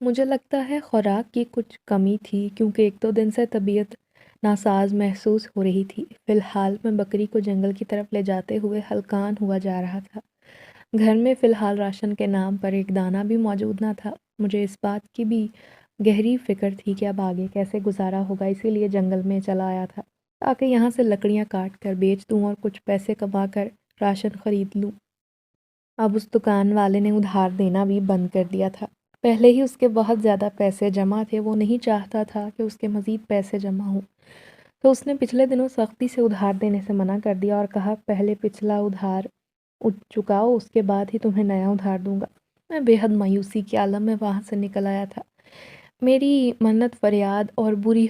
مجھے لگتا ہے خوراک کی کچھ کمی تھی کیونکہ ایک دو دن سے طبیعت ناساز محسوس ہو رہی تھی۔ فی الحال میں بکری کو جنگل کی طرف لے جاتے ہوئے ہلکان ہوا جا رہا تھا۔ گھر میں فی الحال راشن کے نام پر ایک دانہ بھی موجود نہ تھا۔ مجھے اس بات کی بھی گہری فکر تھی کہ اب آگے کیسے گزارا ہوگا، اسی لیے جنگل میں چلا آیا تھا تاکہ یہاں سے لکڑیاں کاٹ کر بیچ دوں اور کچھ پیسے کما کر راشن خرید لوں۔ اب اس دکان والے نے ادھار دینا بھی بند کر دیا تھا۔ پہلے ہی اس کے بہت زیادہ پیسے جمع تھے، وہ نہیں چاہتا تھا کہ اس کے مزید پیسے جمع ہوں، تو اس نے پچھلے دنوں سختی سے ادھار دینے سے منع کر دیا اور کہا پہلے پچھلا ادھار چکاؤ، اس کے بعد ہی تمہیں نیا ادھار دوں گا۔ میں بے حد مایوسی کے عالم میں وہاں سے نکل آیا تھا۔ میری منت فریاد اور بری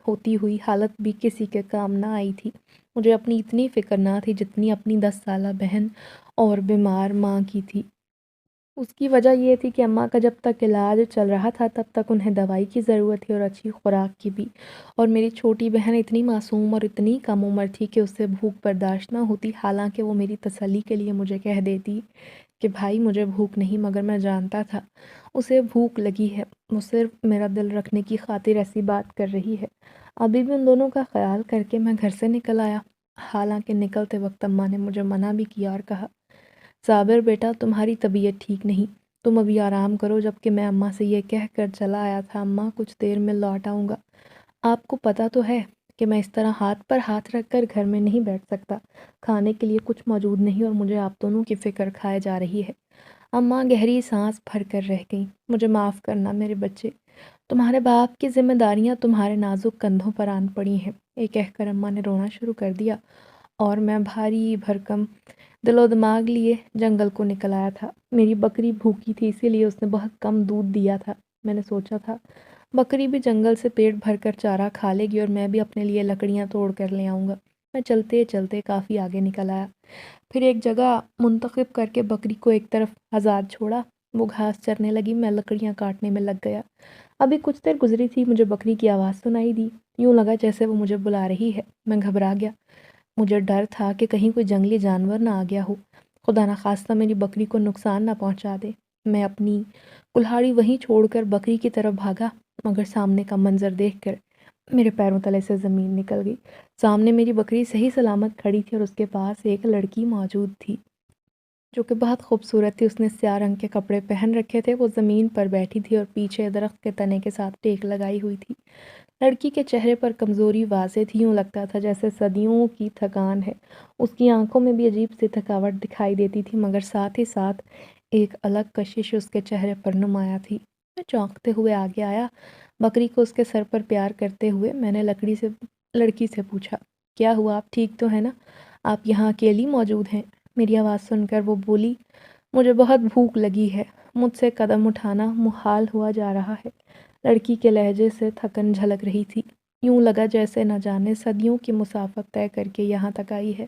ہوتی ہوئی حالت بھی کسی کے کام نہ آئی تھی۔ مجھے اپنی اتنی فکر نہ تھی جتنی اپنی 10 سالہ بہن اور بیمار ماں کی تھی۔ اس کی وجہ یہ تھی کہ اماں کا جب تک علاج چل رہا تھا تب تک انہیں دوائی کی ضرورت تھی اور اچھی خوراک کی بھی، اور میری چھوٹی بہن اتنی معصوم اور اتنی کم عمر تھی کہ اسے بھوک برداشت نہ ہوتی، حالانکہ وہ میری تسلی کے لیے مجھے کہہ دیتی کہ بھائی مجھے بھوک نہیں، مگر میں جانتا تھا اسے بھوک لگی ہے، وہ صرف میرا دل رکھنے کی خاطر ایسی بات کر رہی ہے۔ ابھی بھی ان دونوں کا خیال کر کے میں گھر سے نکل آیا، حالانکہ نکلتے وقت اماں نے مجھے منع بھی کیا اور کہا صابر بیٹا تمہاری طبیعت ٹھیک نہیں، تم ابھی آرام کرو، جبکہ میں اماں سے یہ کہہ کر چلا آیا تھا اماں کچھ دیر میں لوٹ آؤں گا۔ آپ کو پتہ تو ہے کہ میں اس طرح ہاتھ پر ہاتھ رکھ کر گھر میں نہیں بیٹھ سکتا، کھانے کے لیے کچھ موجود نہیں اور مجھے آپ دونوں کی فکر کھائے جا رہی ہے۔ اماں گہری سانس بھر کر رہ گئیں۔ مجھے معاف کرنا میرے بچے، تمہارے باپ کی ذمہ داریاں تمہارے نازک کندھوں پر آن پڑی ہیں، یہ کہہ کر اماں نے رونا شروع کر دیا اور میں بھاری بھرکم دل و دماغ لیے جنگل کو نکل آیا تھا۔ میری بکری بھوکی تھی، اسی لیے اس نے بہت کم دودھ دیا تھا۔ میں نے سوچا تھا بکری بھی جنگل سے پیٹ بھر کر چارہ کھا لے گی اور میں بھی اپنے لیے لکڑیاں توڑ کر لے آؤں گا۔ میں چلتے چلتے کافی آگے نکل آیا، پھر ایک جگہ منتخب کر کے بکری کو ایک طرف آزاد چھوڑا، وہ گھاس چرنے لگی، میں لکڑیاں کاٹنے میں لگ گیا۔ ابھی کچھ دیر گزری تھی، مجھے بکری کی آواز سنائی دی، یوں لگا جیسے وہ مجھے بلا رہی ہے۔ میں گھبرا گیا، مجھے ڈر تھا کہ کہیں کوئی جنگلی جانور نہ آ گیا ہو، خدا نخواستہ میری بکری کو نقصان نہ پہنچا دے۔ میں اپنی کلہاڑی وہیں چھوڑ کر بکری کی طرف بھاگا، مگر سامنے کا منظر دیکھ کر میرے پیروں تلے سے زمین نکل گئی۔ سامنے میری بکری صحیح سلامت کھڑی تھی اور اس کے پاس ایک لڑکی موجود تھی جو کہ بہت خوبصورت تھی۔ اس نے سیاہ رنگ کے کپڑے پہن رکھے تھے، وہ زمین پر بیٹھی تھی اور پیچھے درخت کے تنے کے ساتھ ٹیک لگائی ہوئی تھی۔ لڑکی کے چہرے پر کمزوری واضح تھی، یوں لگتا تھا جیسے صدیوں کی تھکان ہے۔ اس کی آنکھوں میں بھی عجیب سی تھکاوٹ دکھائی دیتی تھی، مگر ساتھ ہی ساتھ ایک الگ کشش اس کے چہرے پر نمایاں تھی۔ میں چونکتے ہوئے آگے آیا، بکری کو اس کے سر پر پیار کرتے ہوئے میں نے لڑکی سے پوچھا کیا ہوا، آپ ٹھیک تو ہیں نا؟ آپ یہاں اکیلی موجود ہیں؟ میری آواز سن کر وہ بولی مجھے بہت بھوک لگی ہے، مجھ سے قدم اٹھانا محال ہوا جا رہا ہے۔ لڑکی کے لہجے سے تھکن جھلک رہی تھی، یوں لگا جیسے نہ جانے صدیوں کی مسافت طے کر کے یہاں تک آئی ہے۔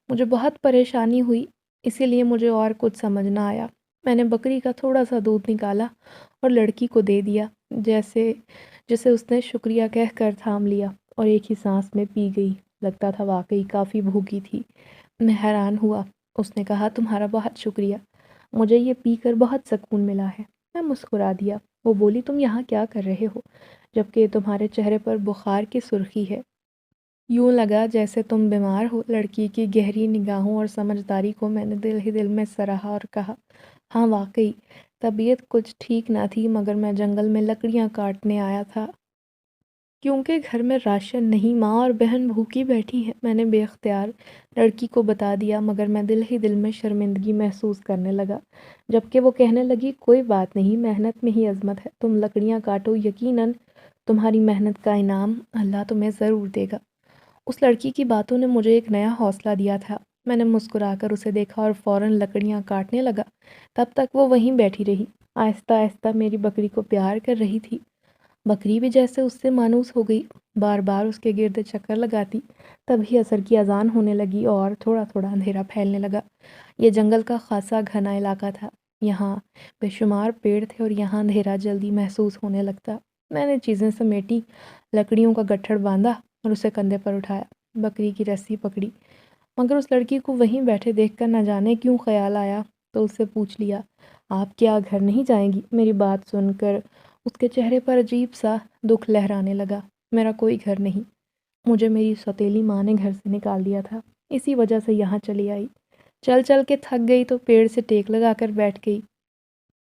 مجھے بہت پریشانی ہوئی، اسی لیے مجھے اور کچھ سمجھ نہ آیا۔ میں نے بکری کا تھوڑا سا دودھ نکالا اور لڑکی کو دے دیا، جسے اس نے شکریہ کہہ کر تھام لیا اور ایک ہی سانس میں پی گئی۔ لگتا تھا واقعی کافی بھوکی تھی۔ میں حیران ہوا۔ اس نے کہا تمہارا بہت شکریہ، مجھے یہ پی کر بہت سکون ملا ہے۔ میں مسکرا دیا۔ وہ بولی تم یہاں کیا کر رہے ہو جبکہ تمہارے چہرے پر بخار کی سرخی ہے؟ یوں لگا جیسے تم بیمار ہو۔ لڑکی کی گہری نگاہوں اور سمجھداری کو میں نے دل ہی دل میں سراہا اور کہا ہاں واقعی طبیعت کچھ ٹھیک نہ تھی، مگر میں جنگل میں لکڑیاں کاٹنے آیا تھا کیونکہ گھر میں راشن نہیں، ماں اور بہن بھوکی بیٹھی ہیں۔ میں نے بے اختیار لڑکی کو بتا دیا، مگر میں دل ہی دل میں شرمندگی محسوس کرنے لگا، جبکہ وہ کہنے لگی کوئی بات نہیں، محنت میں ہی عظمت ہے، تم لکڑیاں کاٹو، یقیناً تمہاری محنت کا انعام اللہ تمہیں ضرور دے گا۔ اس لڑکی کی باتوں نے مجھے ایک نیا حوصلہ دیا تھا۔ میں نے مسکرا کر اسے دیکھا اور فوراً لکڑیاں کاٹنے لگا۔ تب تک وہ وہیں بیٹھی رہی، آہستہ آہستہ میری بکری کو پیار کر رہی تھی۔ بکری بھی جیسے اس سے مانوس ہو گئی، بار بار اس کے گرد چکر لگاتی۔ تبھی عصر کی اذان ہونے لگی اور تھوڑا تھوڑا اندھیرا پھیلنے لگا۔ یہ جنگل کا خاصا گھنا علاقہ تھا، یہاں بے شمار پیڑ تھے اور یہاں اندھیرا جلدی محسوس ہونے لگتا۔ میں نے چیزیں سمیٹی، لکڑیوں کا گٹھڑ باندھا اور اسے کندھے پر اٹھایا، بکری کی رسی پکڑی، مگر اس لڑکی کو وہیں بیٹھے دیکھ کر نہ جانے کیوں خیال آیا تو اس سے پوچھ لیا، آپ کیا گھر نہیں جائیں گی؟ میری بات سن کر اس کے چہرے پر عجیب سا دکھ لہرانے لگا۔ میرا کوئی گھر نہیں، مجھے میری سوتیلی ماں نے گھر سے نکال دیا تھا، اسی وجہ سے یہاں چلی آئی۔ چل چل کے تھک گئی تو پیڑ سے ٹیک لگا کر بیٹھ گئی،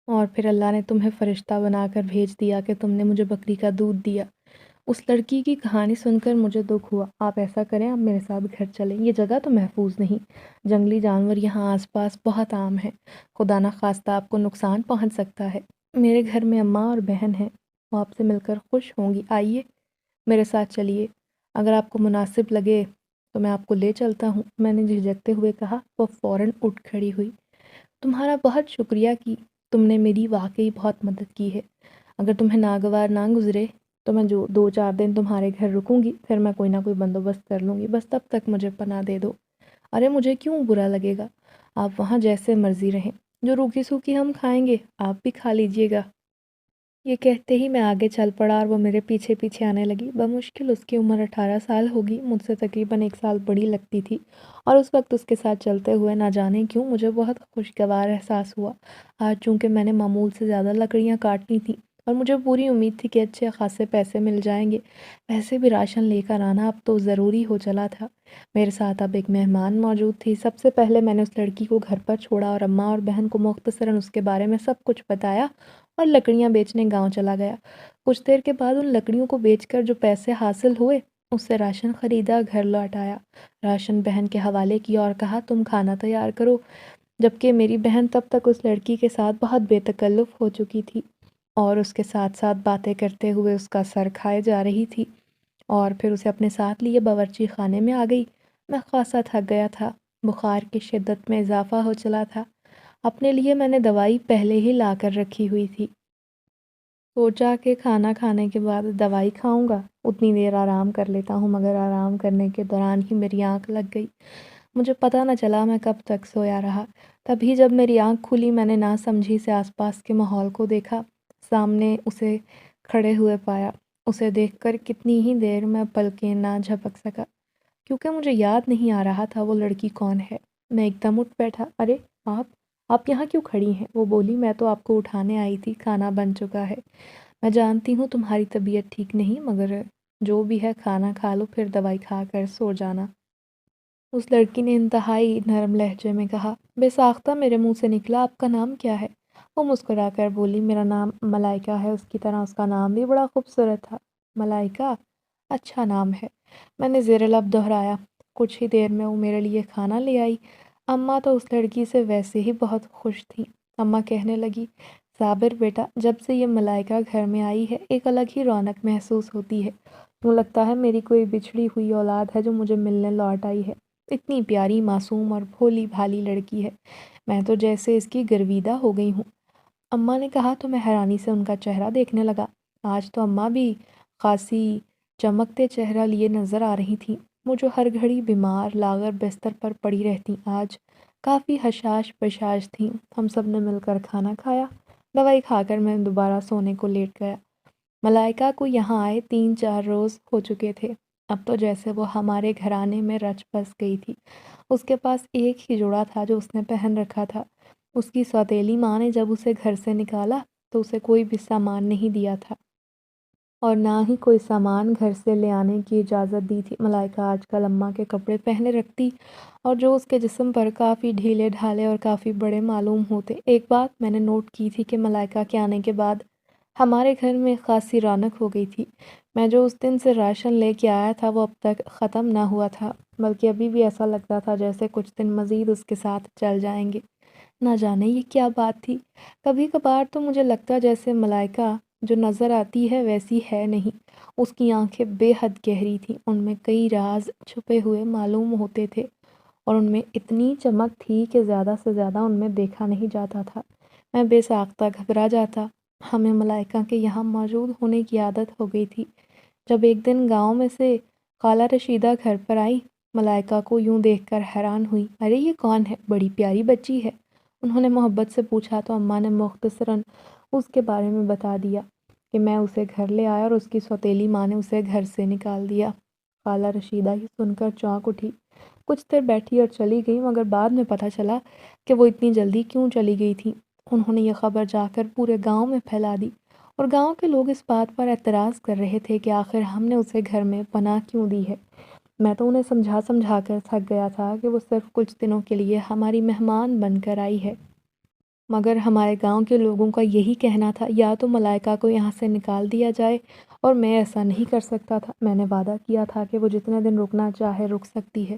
اور پھر اللہ نے تمہیں فرشتہ بنا کر بھیج دیا کہ تم نے مجھے بکری کا دودھ دیا۔ اس لڑکی کی کہانی سن کر مجھے دکھ ہوا۔ آپ ایسا کریں، آپ میرے ساتھ گھر چلیں، یہ جگہ تو محفوظ نہیں، جنگلی جانور یہاں آس پاس بہت عام ہیں، خدا نخواستہ آپ کو نقصان پہنچ سکتا ہے۔ میرے گھر میں اماں اور بہن ہیں، وہ آپ سے مل کر خوش ہوں گی، آئیے میرے ساتھ چلیے، اگر آپ کو مناسب لگے تو میں آپ کو لے چلتا ہوں۔ میں نے جھجکتے ہوئے کہا۔ وہ فوراً اٹھ کھڑی ہوئی۔ تمہارا بہت شکریہ کہ تم نے میری واقعی بہت مدد کی ہے، اگر تمہیں ناگوار نہ گزرے تو میں جو 2-4 دن تمہارے گھر رکوں گی، پھر میں کوئی نہ کوئی بندوبست کر لوں گی، بس تب تک مجھے پناہ دے دو۔ ارے مجھے کیوں برا لگے گا، آپ وہاں جیسے مرضی رہیں، جو روکی سوکی ہم کھائیں گے آپ بھی کھا لیجئے گا۔ یہ کہتے ہی میں آگے چل پڑا اور وہ میرے پیچھے پیچھے آنے لگی۔ بمشکل اس کی عمر 18 سال ہوگی، مجھ سے تقریباً 1 سال بڑی لگتی تھی، اور اس وقت اس کے ساتھ چلتے ہوئے نہ جانے کیوں مجھے بہت خوشگوار احساس ہوا۔ آج چونکہ میں نے معمول سے زیادہ لکڑیاں کاٹنی تھیں اور مجھے پوری امید تھی کہ اچھے خاصے پیسے مل جائیں گے، ویسے بھی راشن لے کر آنا اب تو ضروری ہو چلا تھا۔ میرے ساتھ اب ایک مہمان موجود تھی۔ سب سے پہلے میں نے اس لڑکی کو گھر پر چھوڑا اور اماں اور بہن کو مختصراً اس کے بارے میں سب کچھ بتایا اور لکڑیاں بیچنے گاؤں چلا گیا۔ کچھ دیر کے بعد ان لکڑیوں کو بیچ کر جو پیسے حاصل ہوئے اس سے راشن خریدا، گھر لوٹ آیا، راشن بہن کے حوالے کیا اور کہا تم کھانا تیار کرو، جبکہ میری بہن تب تک اس لڑکی کے ساتھ بہت بے تکلف ہو چکی تھی اور اس کے ساتھ ساتھ باتیں کرتے ہوئے اس کا سر کھائے جا رہی تھی، اور پھر اسے اپنے ساتھ لیے باورچی خانے میں آ گئی۔ میں خاصا تھک گیا تھا، بخار کی شدت میں اضافہ ہو چلا تھا۔ اپنے لیے میں نے دوائی پہلے ہی لا کر رکھی ہوئی تھی، سوچا کہ کھانا کھانے کے بعد دوائی کھاؤں گا، اتنی دیر آرام کر لیتا ہوں، مگر آرام کرنے کے دوران ہی میری آنکھ لگ گئی۔ مجھے پتہ نہ چلا میں کب تک سویا رہا۔ تبھی جب میری آنکھ کھلی میں نے نہ سمجھی سے آس پاس کے ماحول کو دیکھا، سامنے اسے کھڑے ہوئے پایا۔ اسے دیکھ کر کتنی ہی دیر میں پلکیں نہ جھپک سکا، کیونکہ مجھے یاد نہیں آ رہا تھا وہ لڑکی کون ہے۔ میں ایک دم اٹھ بیٹھا۔ ارے آپ یہاں کیوں کھڑی ہیں؟ وہ بولی، میں تو آپ کو اٹھانے آئی تھی، کھانا بن چکا ہے۔ میں جانتی ہوں تمہاری طبیعت ٹھیک نہیں، مگر جو بھی ہے کھانا کھا لو، پھر دوائی کھا کر سو جانا۔ اس لڑکی نے انتہائی نرم لہجے میں کہا۔ بے ساختہ میرے منہ سے نکلا، آپ کا نام کیا ہے؟ وہ مسکرا کر بولی، میرا نام ملائکہ ہے۔ اس کی طرح اس کا نام بھی بڑا خوبصورت تھا۔ ملائکہ؟ اچھا نام ہے، میں نے زیر لب دہرایا۔ کچھ ہی دیر میں وہ میرے لیے کھانا لے آئی۔ اماں تو اس لڑکی سے ویسے ہی بہت خوش تھیں۔ اماں کہنے لگی، صابر بیٹا، جب سے یہ ملائکہ گھر میں آئی ہے ایک الگ ہی رونق محسوس ہوتی ہے، یوں لگتا ہے میری کوئی بچھڑی ہوئی اولاد ہے جو مجھے ملنے لوٹ آئی ہے۔ اتنی پیاری، معصوم اور بھولی بھالی لڑکی ہے، میں تو جیسے اس کی گرویدہ ہو گئی ہوں۔ اماں نے کہا تو میں حیرانی سے ان کا چہرہ دیکھنے لگا۔ آج تو اماں بھی خاصی چمکتے چہرہ لیے نظر آ رہی تھیں۔ وہ جو ہر گھڑی بیمار لاغر بستر پر پڑی رہتی، آج کافی حشاش بشاش تھیں۔ ہم سب نے مل کر کھانا کھایا۔ دوائی کھا کر میں دوبارہ سونے کو لیٹ گیا۔ ملائکہ کو یہاں آئے 3-4 روز ہو چکے تھے۔ اب تو جیسے وہ ہمارے گھرانے میں رچ بس گئی تھی۔ اس کے پاس ایک ہی جوڑا تھا جو اس نے پہن رکھا تھا۔ اس کی سوتیلی ماں نے جب اسے گھر سے نکالا تو اسے کوئی بھی سامان نہیں دیا تھا، اور نہ ہی کوئی سامان گھر سے لے آنے کی اجازت دی تھی۔ ملائکہ آج کل اماں کے کپڑے پہنے رکھتی اور جو اس کے جسم پر کافی ڈھیلے ڈھالے اور کافی بڑے معلوم ہوتے۔ ایک بات میں نے نوٹ کی تھی کہ ملائکہ کے آنے کے بعد ہمارے گھر میں خاصی رونق ہو گئی تھی۔ میں جو اس دن سے راشن لے کے آیا تھا وہ اب تک ختم نہ ہوا تھا، بلکہ ابھی بھی ایسا لگتا تھا جیسے کچھ دن مزید اس کے ساتھ چل جائیں گے۔ نہ جانے یہ کیا بات تھی، کبھی کبھار تو مجھے لگتا جیسے ملائکہ جو نظر آتی ہے ویسی ہے نہیں۔ اس کی آنکھیں بے حد گہری تھیں، ان میں کئی راز چھپے ہوئے معلوم ہوتے تھے، اور ان میں اتنی چمک تھی کہ زیادہ سے زیادہ ان میں دیکھا نہیں جاتا تھا۔ میں بے ساختہ گھبرا جاتا۔ ہمیں ملائکہ کے یہاں موجود ہونے کی عادت ہو گئی تھی۔ جب ایک دن گاؤں میں سے خالہ رشیدہ گھر پر آئی، ملائکہ کو یوں دیکھ کر حیران ہوئی۔ ارے یہ کون ہے؟ بڑی پیاری بچی ہے، انہوں نے محبت سے پوچھا تو اماں نے مختصراً اس کے بارے میں بتا دیا کہ میں اسے گھر لے آیا اور اس کی سوتیلی ماں نے اسے گھر سے نکال دیا۔ خالہ رشیدہ یہ سن کر چونک اٹھی، کچھ دیر بیٹھی اور چلی گئی، مگر بعد میں پتہ چلا کہ وہ اتنی جلدی کیوں چلی گئی تھی۔ انہوں نے یہ خبر جا کر پورے گاؤں میں پھیلا دی اور گاؤں کے لوگ اس بات پر اعتراض کر رہے تھے کہ آخر ہم نے اسے گھر میں پناہ کیوں دی ہے۔ میں تو انہیں سمجھا سمجھا کر تھک گیا تھا کہ وہ صرف کچھ دنوں کے لیے ہماری مہمان بن کر آئی ہے، مگر ہمارے گاؤں کے لوگوں کا یہی کہنا تھا یا تو ملائکہ کو یہاں سے نکال دیا جائے، اور میں ایسا نہیں کر سکتا تھا۔ میں نے وعدہ کیا تھا کہ وہ جتنے دن رکنا چاہے رک سکتی ہے،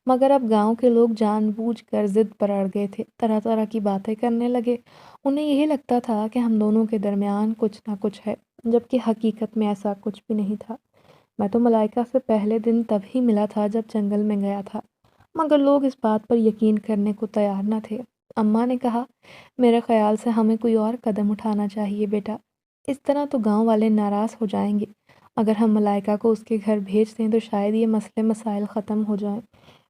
مگر اب گاؤں کے لوگ جان بوجھ کر ضد پر اڑ گئے تھے، طرح طرح کی باتیں کرنے لگے۔ انہیں یہی لگتا تھا کہ ہم دونوں کے درمیان کچھ نہ کچھ ہے، جبکہ حقیقت میں ایسا کچھ بھی نہیں تھا۔ میں تو ملائکہ سے پہلے دن تب ہی ملا تھا جب جنگل میں گیا تھا، مگر لوگ اس بات پر یقین کرنے کو تیار نہ تھے۔ اماں نے کہا، میرے خیال سے ہمیں کوئی اور قدم اٹھانا چاہیے بیٹا، اس طرح تو گاؤں والے ناراض ہو جائیں گے۔ اگر ہم ملائکہ کو اس کے گھر بھیج دیں تو شاید یہ مسئلے مسائل ختم ہو جائیں۔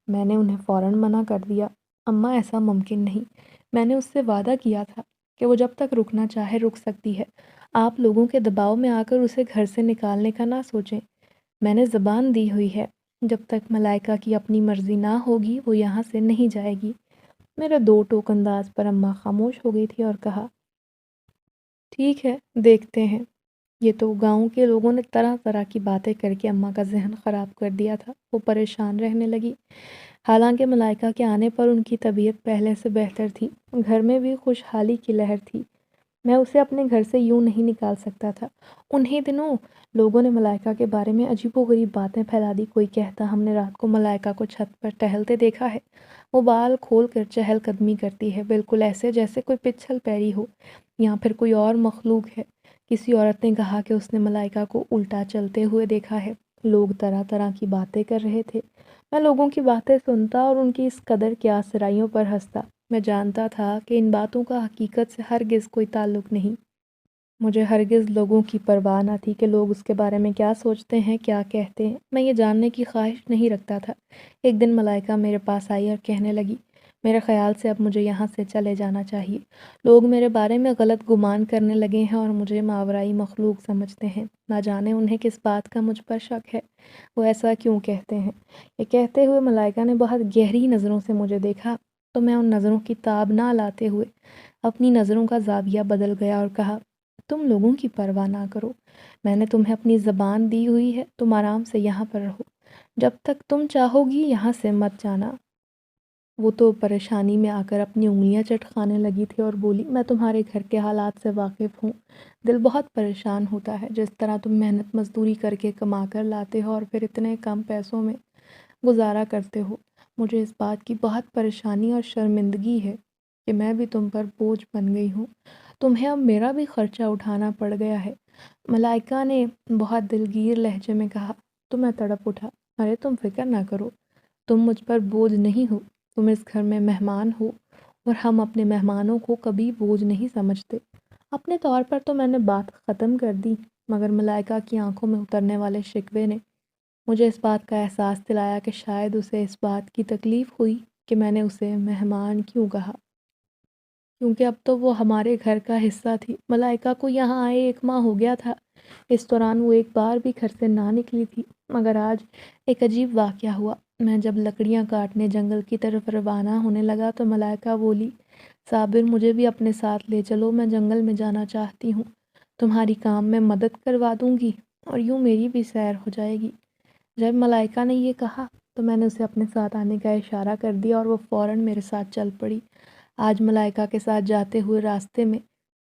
میں نے انہیں فوراً منع کر دیا، اماں ایسا ممکن نہیں، میں نے اس سے وعدہ کیا تھا کہ وہ جب تک رکنا چاہے رک سکتی ہے، آپ لوگوں کے دباؤ میں آ کر اسے گھر سے نکالنے کا نہ سوچیں۔ میں نے زبان دی ہوئی ہے، جب تک ملائکہ کی اپنی مرضی نہ ہوگی وہ یہاں سے نہیں جائے گی۔ میرے دو ٹوک انداز پر اماں خاموش ہو گئی تھی اور کہا، ٹھیک ہے، دیکھتے ہیں۔ یہ تو گاؤں کے لوگوں نے طرح طرح کی باتیں کر کے اماں کا ذہن خراب کر دیا تھا۔ وہ پریشان رہنے لگی۔ حالانکہ ملائکہ کے آنے پر ان کی طبیعت پہلے سے بہتر تھی، گھر میں بھی خوشحالی کی لہر تھی۔ میں اسے اپنے گھر سے یوں نہیں نکال سکتا تھا۔ انہی دنوں لوگوں نے ملائکہ کے بارے میں عجیب و غریب باتیں پھیلا دی۔ کوئی کہتا ہم نے رات کو ملائکہ کو چھت پر ٹہلتے دیکھا ہے، وہ بال کھول کر چہل قدمی کرتی ہے، بالکل ایسے جیسے کوئی پچھل پیری ہو، یا پھر کوئی اور مخلوق ہے۔ کسی عورت نے کہا کہ اس نے ملائکہ کو الٹا چلتے ہوئے دیکھا ہے۔ لوگ طرح طرح کی باتیں کر رہے تھے۔ میں لوگوں کی باتیں سنتا اور ان کی اس قدر کیا سرائیوں پر ہنستا۔ میں جانتا تھا کہ ان باتوں کا حقیقت سے ہرگز کوئی تعلق نہیں۔ مجھے ہرگز لوگوں کی پرواہ نہ تھی کہ لوگ اس کے بارے میں کیا سوچتے ہیں، کیا کہتے ہیں۔ میں یہ جاننے کی خواہش نہیں رکھتا تھا۔ ایک دن ملائکہ میرے پاس آئی اور کہنے لگی، میرے خیال سے اب مجھے یہاں سے چلے جانا چاہیے۔ لوگ میرے بارے میں غلط گمان کرنے لگے ہیں اور مجھے ماورائی مخلوق سمجھتے ہیں۔ نہ جانے انہیں کس بات کا مجھ پر شک ہے، وہ ایسا کیوں کہتے ہیں۔ یہ کہتے ہوئے ملائکہ نے بہت گہری نظروں سے مجھے دیکھا، تو میں ان نظروں کی تاب نہ لاتے ہوئے اپنی نظروں کا زاویہ بدل گیا اور کہا، تم لوگوں کی پرواہ نہ کرو، میں نے تمہیں اپنی زبان دی ہوئی ہے، تم آرام سے یہاں پر رہو، جب تک تم چاہو گی یہاں سے مت جانا۔ وہ تو پریشانی میں آ کر اپنی انگلیاں چٹکانے لگی تھی اور بولی، میں تمہارے گھر کے حالات سے واقف ہوں، دل بہت پریشان ہوتا ہے، جس طرح تم محنت مزدوری کر کے کما کر لاتے ہو اور پھر اتنے کم پیسوں میں گزارا کرتے ہو۔ مجھے اس بات کی بہت پریشانی اور شرمندگی ہے کہ میں بھی تم پر بوجھ بن گئی ہوں، تمہیں اب میرا بھی خرچہ اٹھانا پڑ گیا ہے۔ ملائکہ نے بہت دلگیر لہجے میں کہا، تو میں تڑپ اٹھا، ارے تم فکر نہ کرو، تم مجھ پر بوجھ نہیں ہو، تم اس گھر میں مہمان ہو اور ہم اپنے مہمانوں کو کبھی بوجھ نہیں سمجھتے۔ اپنے طور پر تو میں نے بات ختم کر دی، مگر ملائکہ کی آنکھوں میں اترنے والے شکوے نے مجھے اس بات کا احساس دلایا کہ شاید اسے اس بات کی تکلیف ہوئی کہ میں نے اسے مہمان کیوں کہا، کیونکہ اب تو وہ ہمارے گھر کا حصہ تھی۔ ملائکہ کو یہاں آئے 1 ماہ ہو گیا تھا، اس دوران وہ ایک بار بھی گھر سے نہ نکلی تھی، مگر آج ایک عجیب واقعہ ہوا۔ میں جب لکڑیاں کاٹنے جنگل کی طرف روانہ ہونے لگا تو ملائکہ بولی، صابر مجھے بھی اپنے ساتھ لے چلو، میں جنگل میں جانا چاہتی ہوں، تمہاری کام میں مدد کروا دوں گی اور یوں میری بھی سیر ہو جائے گی۔ جب ملائکہ نے یہ کہا تو میں نے اسے اپنے ساتھ آنے کا اشارہ کر دیا اور وہ فوراً میرے ساتھ چل پڑی۔ آج ملائکہ کے ساتھ جاتے ہوئے راستے میں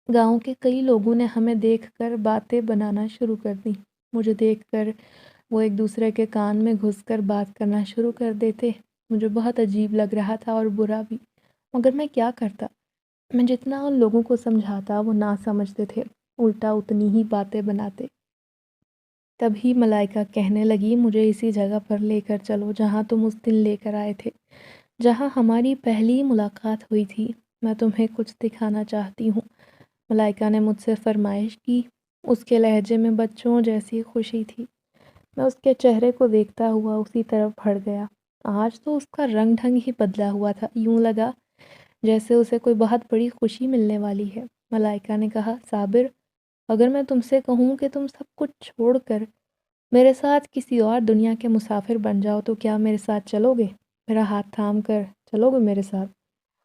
گاؤں کے کئی لوگوں نے ہمیں دیکھ کر باتیں بنانا شروع کر دیں۔ مجھے دیکھ کر وہ ایک دوسرے کے کان میں گھس کر بات کرنا شروع کر دیتے۔ مجھے بہت عجیب لگ رہا تھا اور برا بھی، مگر میں کیا کرتا؟ میں جتنا ان لوگوں کو سمجھاتا وہ نہ سمجھتے تھے، الٹا اتنی ہی باتیں بناتے۔ تبھی ملائکہ کہنے لگی، مجھے اسی جگہ پر لے کر چلو جہاں تم اس دن لے کر آئے تھے، جہاں ہماری پہلی ملاقات ہوئی تھی، میں تمہیں کچھ دکھانا چاہتی ہوں۔ ملائکہ نے مجھ سے فرمائش کی، اس کے لہجے میں بچوں جیسی خوشی تھی۔ میں اس کے چہرے کو دیکھتا ہوا اسی طرف بڑھ گیا۔ آج تو اس کا رنگ ڈھنگ ہی بدلا ہوا تھا، یوں لگا جیسے اسے کوئی بہت بڑی خوشی ملنے والی ہے۔ ملائکہ نے کہا، صابر اگر میں تم سے کہوں کہ تم سب کچھ چھوڑ کر میرے ساتھ کسی اور دنیا کے مسافر بن جاؤ تو کیا میرے ساتھ چلو گے؟ میرا ہاتھ تھام کر چلو گے میرے ساتھ؟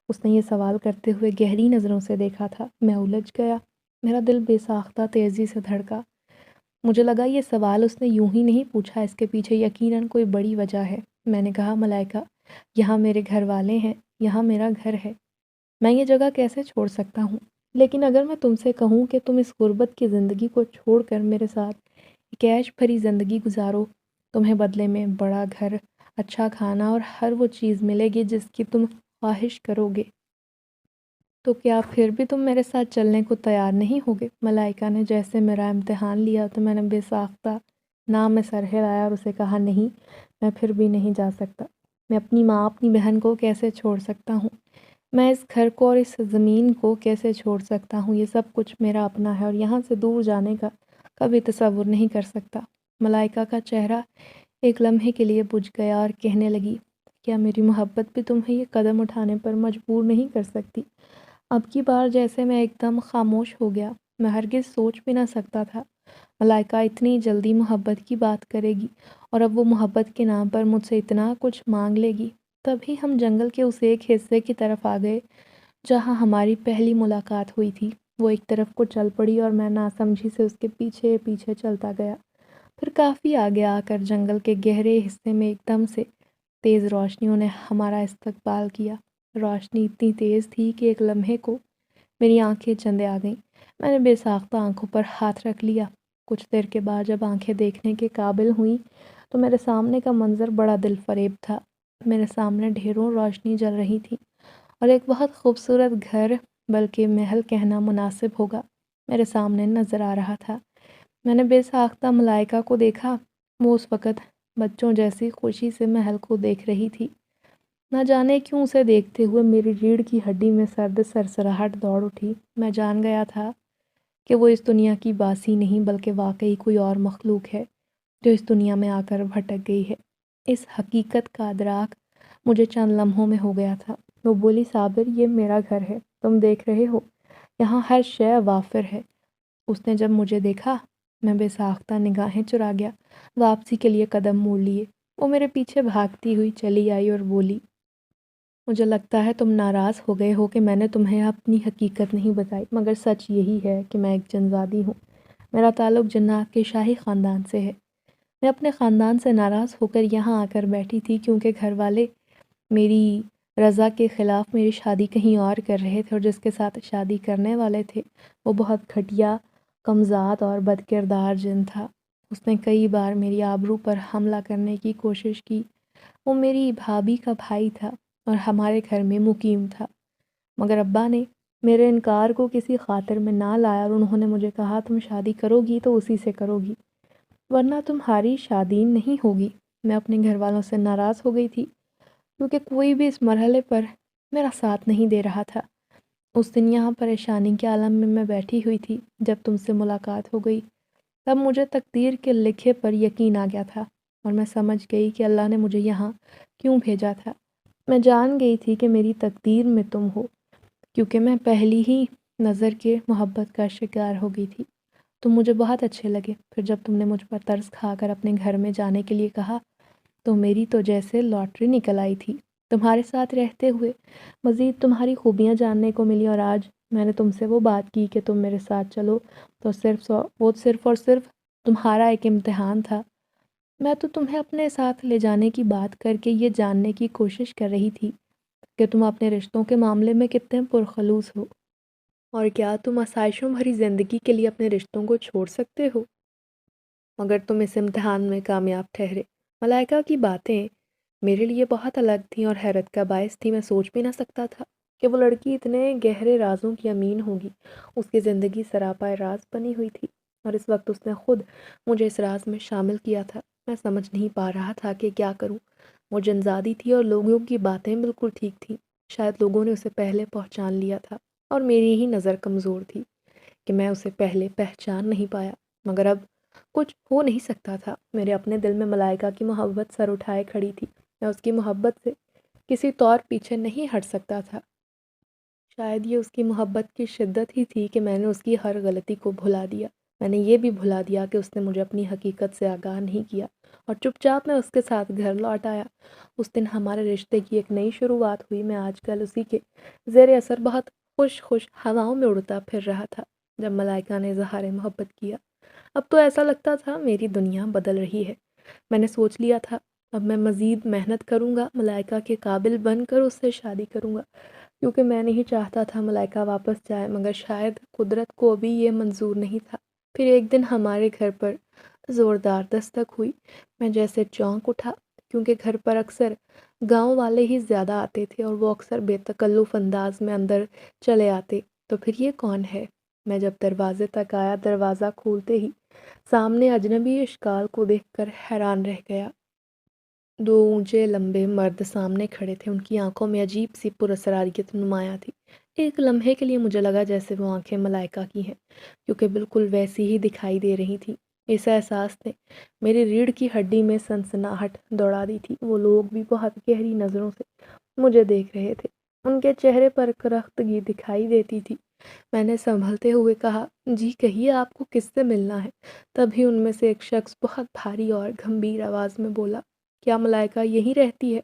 اس نے یہ سوال کرتے ہوئے گہری نظروں سے دیکھا تھا۔ میں الجھ گیا، میرا دل بے ساختہ تیزی سے دھڑکا۔ مجھے لگا یہ سوال اس نے یوں ہی نہیں پوچھا، اس کے پیچھے یقیناً کوئی بڑی وجہ ہے۔ میں نے کہا، ملائکہ، یہاں میرے گھر والے ہیں، یہاں میرا گھر ہے، میں یہ جگہ کیسے چھوڑ سکتا ہوں؟ لیکن اگر میں تم سے کہوں کہ تم اس غربت کی زندگی کو چھوڑ کر میرے ساتھ ایک عیش بھری زندگی گزارو، تمہیں بدلے میں بڑا گھر، اچھا کھانا اور ہر وہ چیز ملے گی جس کی تم خواہش کرو گے، تو کیا پھر بھی تم میرے ساتھ چلنے کو تیار نہیں ہوگے؟ ملائکہ نے جیسے میرا امتحان لیا تو میں نے بے ساختہ نام میں سر ہلایا اور اسے کہا، نہیں، میں پھر بھی نہیں جا سکتا۔ میں اپنی ماں، اپنی بہن کو کیسے چھوڑ سکتا ہوں؟ میں اس گھر کو اور اس زمین کو کیسے چھوڑ سکتا ہوں؟ یہ سب کچھ میرا اپنا ہے اور یہاں سے دور جانے کا کبھی تصور نہیں کر سکتا۔ ملائکہ کا چہرہ ایک لمحے کے لیے بجھ گیا اور کہنے لگی، کیا میری محبت بھی تمہیں یہ قدم اٹھانے پر مجبور نہیں کر سکتی؟ اب کی بار جیسے میں ایک دم خاموش ہو گیا۔ میں ہرگز سوچ بھی نہ سکتا تھا ملائکہ اتنی جلدی محبت کی بات کرے گی اور اب وہ محبت کے نام پر مجھ سے اتنا کچھ مانگ لے گی۔ تبھی ہم جنگل کے اس ایک حصے کی طرف آ گئے جہاں ہماری پہلی ملاقات ہوئی تھی۔ وہ ایک طرف کو چل پڑی اور میں ناسمجھی سے اس کے پیچھے پیچھے چلتا گیا۔ پھر کافی آگے آ کر جنگل کے گہرے حصے میں ایک دم سے تیز روشنیوں نے ہمارا استقبال کیا۔ روشنی اتنی تیز تھی کہ ایک لمحے کو میری آنکھیں چندے آ گئیں۔ میں نے بے ساختہ آنکھوں پر ہاتھ رکھ لیا۔ کچھ دیر کے بعد جب آنکھیں دیکھنے کے قابل ہوئیں تو میرے سامنے کا منظر بڑا دل فریب تھا۔ میرے سامنے ڈھیروں روشنی جل رہی تھی اور ایک بہت خوبصورت گھر، بلکہ محل کہنا مناسب ہوگا، میرے سامنے نظر آ رہا تھا۔ میں نے بے ساختہ ملائکہ کو دیکھا۔ وہ اس وقت بچوں جیسی خوشی سے محل کو دیکھ رہی تھی۔ نہ جانے کیوں اسے دیکھتے ہوئے میری ریڑھ کی ہڈی میں سرد سرسراہٹ دوڑ اٹھی۔ میں جان گیا تھا کہ وہ اس دنیا کی باسی نہیں بلکہ واقعی کوئی اور مخلوق ہے جو اس دنیا میں آ کر بھٹک گئی ہے۔ اس حقیقت کا ادراک مجھے چند لمحوں میں ہو گیا تھا۔ وہ بولی، صابر، یہ میرا گھر ہے، تم دیکھ رہے ہو، یہاں ہر شے وافر ہے۔ اس نے جب مجھے دیکھا، میں بے ساختہ نگاہیں چرا گیا، واپسی کے لیے قدم موڑ لیے۔ وہ میرے پیچھے بھاگتی ہوئی چلی آئی اور بولی، مجھے لگتا ہے تم ناراض ہو گئے ہو کہ میں نے تمہیں اپنی حقیقت نہیں بتائی، مگر سچ یہی ہے کہ میں ایک جنزادی ہوں۔ میرا تعلق جنات کے شاہی خاندان سے ہے۔ میں اپنے خاندان سے ناراض ہو کر یہاں آ کر بیٹھی تھی کیونکہ گھر والے میری رضا کے خلاف میری شادی کہیں اور کر رہے تھے اور جس کے ساتھ شادی کرنے والے تھے وہ بہت گھٹیا، کمزاد اور بد کردار جن تھا۔ اس نے کئی بار میری آبرو پر حملہ کرنے کی کوشش کی۔ وہ میری بھابھی کا بھائی تھا اور ہمارے گھر میں مقیم تھا، مگر ابا نے میرے انکار کو کسی خاطر میں نہ لایا اور انہوں نے مجھے کہا، تم شادی کرو گی تو اسی سے کرو گی، ورنہ تمہاری شادی نہیں ہوگی۔ میں اپنے گھر والوں سے ناراض ہو گئی تھی کیونکہ کوئی بھی اس مرحلے پر میرا ساتھ نہیں دے رہا تھا۔ اس دن یہاں پریشانی کے عالم میں بیٹھی ہوئی تھی۔ جب تم سے ملاقات ہو گئی تب مجھے تقدیر کے لکھے پر یقین آ گیا تھا اور میں سمجھ گئی کہ اللہ نے مجھے یہاں کیوں بھیجا تھا۔ میں جان گئی تھی کہ میری تقدیر میں تم ہو، کیونکہ میں پہلی ہی نظر کے محبت کا شکار ہو گئی تھی۔ تم مجھے بہت اچھے لگے۔ پھر جب تم نے مجھ پر ترس کھا کر اپنے گھر میں جانے کے لیے کہا تو میری تو جیسے لاٹری نکل آئی تھی۔ تمہارے ساتھ رہتے ہوئے مزید تمہاری خوبیاں جاننے کو ملی اور آج میں نے تم سے وہ بات کی کہ تم میرے ساتھ چلو تو وہ صرف اور صرف تمہارا ایک امتحان تھا۔ میں تو تمہیں اپنے ساتھ لے جانے کی بات کر کے یہ جاننے کی کوشش کر رہی تھی کہ تم اپنے رشتوں کے معاملے میں کتنے پرخلوص ہو اور کیا تم آسائشوں بھری زندگی کے لیے اپنے رشتوں کو چھوڑ سکتے ہو، مگر تم اس امتحان میں کامیاب ٹھہرے۔ ملائکہ کی باتیں میرے لیے بہت الگ تھیں اور حیرت کا باعث تھی۔ میں سوچ بھی نہ سکتا تھا کہ وہ لڑکی اتنے گہرے رازوں کی امین ہوگی۔ اس کی زندگی سراپا راز بنی ہوئی تھی اور اس وقت اس نے خود مجھے اس راز میں شامل کیا تھا۔ میں سمجھ نہیں پا رہا تھا کہ کیا کروں۔ وہ جنزادی تھی اور لوگوں کی باتیں بالکل ٹھیک تھیں۔ شاید لوگوں نے اسے پہلے پہچان لیا تھا اور میری ہی نظر کمزور تھی کہ میں اسے پہلے پہچان نہیں پایا، مگر اب کچھ ہو نہیں سکتا تھا۔ میرے اپنے دل میں ملائکہ کی محبت سر اٹھائے کھڑی تھی۔ میں اس کی محبت سے کسی طور پیچھے نہیں ہٹ سکتا تھا۔ شاید یہ اس کی محبت کی شدت ہی تھی کہ میں نے اس کی ہر غلطی کو بھلا دیا۔ میں نے یہ بھی بھلا دیا کہ اس نے مجھے اپنی حقیقت سے آگاہ نہیں کیا اور چپ چاپ میں اس کے ساتھ گھر لوٹ آیا۔ اس دن ہمارے رشتے کی ایک نئی شروعات ہوئی۔ میں آج کل اسی کے زیر اثر بہت خوش ہواؤں میں اڑتا پھر رہا تھا جب ملائکہ نے اظہار محبت کیا۔ اب تو ایسا لگتا تھا میری دنیا بدل رہی ہے۔ میں نے سوچ لیا تھا اب میں مزید محنت کروں گا، ملائکہ کے قابل بن کر اس سے شادی کروں گا، کیونکہ میں نہیں چاہتا تھا ملائکہ واپس جائے، مگر شاید قدرت کو بھی یہ منظور نہیں تھا۔ پھر ایک دن ہمارے گھر پر زوردار دستک ہوئی۔ میں جیسے چونک اٹھا، کیونکہ گھر پر اکثر گاؤں والے ہی زیادہ آتے تھے اور وہ اکثر بے تکلف انداز میں اندر چلے آتے۔ تو پھر یہ کون ہے؟ میں جب دروازے تک آیا، دروازہ کھولتے ہی سامنے اجنبی اشکال کو دیکھ کر حیران رہ گیا۔ دو اونچے لمبے مرد سامنے کھڑے تھے، ان کی آنکھوں میں عجیب سی پراسراریت نمایاں تھی۔ ایک لمحے کے لیے مجھے لگا جیسے وہ آنکھیں ملائکہ کی ہیں، کیونکہ بالکل ویسی ہی دکھائی دے رہی تھی۔ اس احساس نے میری ریڑھ کی ہڈی میں سنسناہٹ دوڑا دی تھی۔ وہ لوگ بھی بہت گہری نظروں سے مجھے دیکھ رہے تھے، ان کے چہرے پر کرختگی دکھائی دیتی تھی۔ میں نے سنبھلتے ہوئے کہا، جی کہیے آپ کو کس سے ملنا ہے؟ تبھی ان میں سے ایک شخص بہت بھاری اور گھمبیر آواز میں بولا، کیا ملائکہ یہیں رہتی ہے؟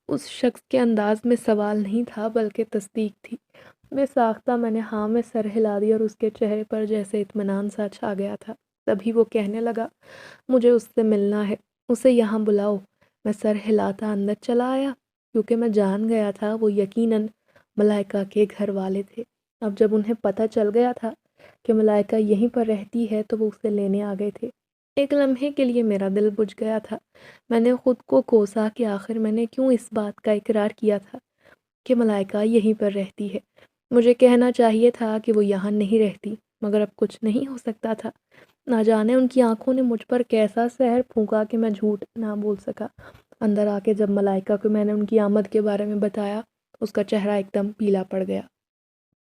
اس شخص کے انداز میں سوال نہیں تھا بلکہ تصدیق تھی۔ بے ساختہ میں نے ہاں میں سر ہلا دی اور اس کے چہرے پر جیسے اطمینان سا چھا گیا تھا۔ تبھی وہ کہنے لگا، مجھے اس سے ملنا ہے، اسے یہاں بلاؤ۔ میں سر ہلاتا اندر چلا آیا، کیونکہ میں جان گیا تھا وہ یقیناً ملائکہ کے گھر والے تھے۔ اب جب انہیں پتہ چل گیا تھا کہ ملائکہ یہیں پر رہتی ہے تو وہ اسے لینے آ گئے تھے۔ ایک لمحے کے لیے میرا دل بجھ گیا تھا۔ میں نے خود کو کوسا کہ آخر میں نے کیوں اس بات کا اقرار کیا تھا کہ ملائکہ یہیں پر رہتی ہے۔ مجھے کہنا چاہیے تھا کہ وہ یہاں نہیں رہتی، مگر اب کچھ نہیں ہو سکتا تھا۔ نہ جانے ان کی آنکھوں نے مجھ پر کیسا سحر پھونکا کہ میں جھوٹ نہ بول سکا۔ اندر آ کے جب ملائکہ کو میں نے ان کی آمد کے بارے میں بتایا، اس کا چہرہ ایک دم پیلا پڑ گیا۔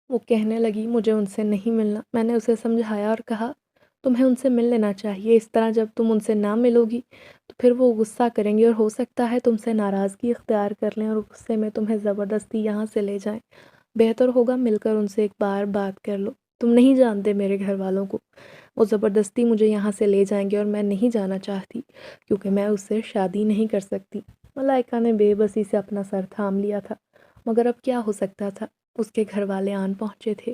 وہ کہنے لگی، مجھے ان سے نہیں ملنا۔ میں نے اسے سمجھایا اور کہا، تمہیں ان سے مل لینا چاہیے، اس طرح جب تم ان سے نہ ملو گی تو پھر وہ غصہ کریں گے اور ہو سکتا ہے تم سے ناراضگی اختیار کر لیں اور غصے میں تمہیں زبردستی یہاں سے لے جائیں۔ بہتر ہوگا مل کر ان سے ایک بار بات کر لو۔ تم نہیں جانتے میرے گھر والوں کو، وہ زبردستی مجھے یہاں سے لے جائیں گے اور میں نہیں جانا چاہتی، کیونکہ میں اس سے شادی نہیں کر سکتی۔ ملائکہ نے بے بسی سے اپنا سر تھام لیا تھا، مگر اب کیا ہو سکتا تھا؟ اس کے گھر والے آن پہنچے تھے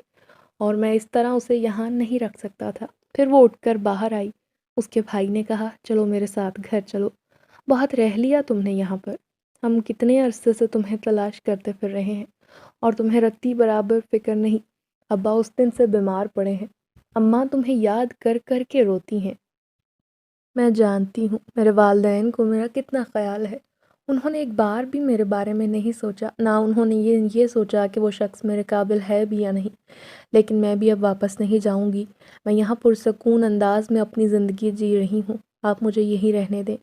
اور میں اس طرح اسے یہاں نہیں رکھ سکتا تھا۔ پھر وہ اٹھ کر باہر آئی۔ اس کے بھائی نے کہا، چلو میرے ساتھ گھر چلو، بہت رہ لیا تم نے یہاں پر، ہم کتنے عرصے سے تمہیں تلاش کرتے پھر رہے ہیں اور تمہیں رتی برابر فکر نہیں۔ ابا اس دن سے بیمار پڑے ہیں، اماں تمہیں یاد کر کر کے روتی ہیں۔ میں جانتی ہوں میرے والدین کو میرا کتنا خیال ہے، انہوں نے ایک بار بھی میرے بارے میں نہیں سوچا، نہ انہوں نے یہ سوچا کہ وہ شخص میرے قابل ہے بھی یا نہیں۔ لیکن میں بھی اب واپس نہیں جاؤں گی، میں یہاں پرسکون انداز میں اپنی زندگی جی رہی ہوں، آپ مجھے یہی رہنے دیں۔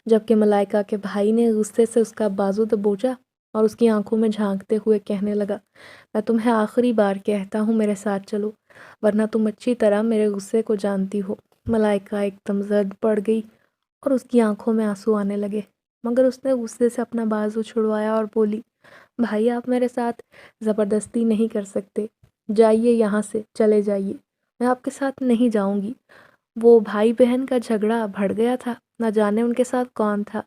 جبکہ ملائکہ کے بھائی نے غصے سے اس کا بازو دبوچا اور اس کی آنکھوں میں جھانکتے ہوئے کہنے لگا، میں تمہیں آخری بار کہتا ہوں میرے ساتھ چلو، ورنہ تم اچھی طرح میرے غصے کو جانتی ہو۔ ملائکہ ایک دم زرد پڑ گئی اور اس کی آنکھوں میں آنسو آنے لگے، مگر اس نے غصے سے اپنا بازو چھڑوایا اور بولی، بھائی آپ میرے ساتھ زبردستی نہیں کر سکتے، جائیے یہاں سے، چلے جائیے، میں آپ کے ساتھ نہیں جاؤں گی۔ وہ بھائی بہن کا جھگڑا بڑھ گیا تھا، نہ جانے ان کے ساتھ کون تھا۔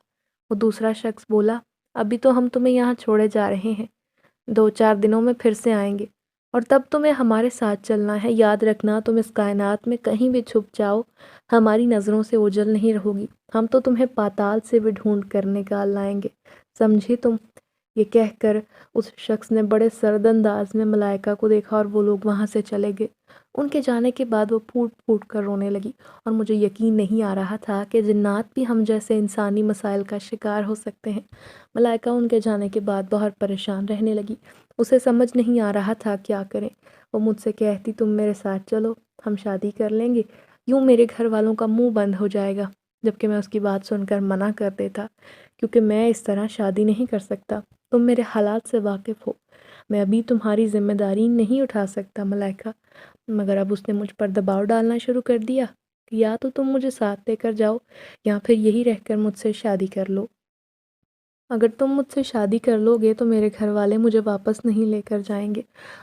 وہ دوسرا شخص بولا، ابھی تو ہم تمہیں یہاں چھوڑے جا رہے ہیں، 2-4 دنوں میں پھر سے آئیں گے اور تب تمہیں ہمارے ساتھ چلنا ہے۔ یاد رکھنا تم اس کائنات میں کہیں بھی چھپ جاؤ، ہماری نظروں سے اوجھل نہیں رہو گی، ہم تو تمہیں پاتال سے بھی ڈھونڈ کر نکال لائیں گے، سمجھی تم؟ یہ کہہ کر اس شخص نے بڑے سرد انداز میں ملائکہ کو دیکھا اور وہ لوگ وہاں سے چلے گئے۔ ان کے جانے کے بعد وہ پھوٹ پھوٹ کر رونے لگی اور مجھے یقین نہیں آ رہا تھا کہ جنات بھی ہم جیسے انسانی مسائل کا شکار ہو سکتے ہیں۔ ملائکہ ان کے جانے کے بعد بہت پریشان رہنے لگی، اسے سمجھ نہیں آ رہا تھا کیا کریں۔ وہ مجھ سے کہتی، تم میرے ساتھ چلو، ہم شادی کر لیں گے، یوں میرے گھر والوں کا منہ بند ہو جائے گا۔ جبکہ میں اس کی بات سن کر منع کر دیتا، کیونکہ میں اس طرح شادی نہیں کر سکتا، تم میرے حالات سے واقف ہو، میں ابھی تمہاری ذمہ داری نہیں اٹھا سکتا ملائکہ۔ مگر اب اس نے مجھ پر دباؤ ڈالنا شروع کر دیا کہ یا تو تم مجھے ساتھ لے کر جاؤ یا پھر یہی رہ کر مجھ سے شادی کر لو۔ اگر تم مجھ سے شادی کر لو گے تو میرے گھر والے مجھے واپس نہیں لے کر جائیں گے،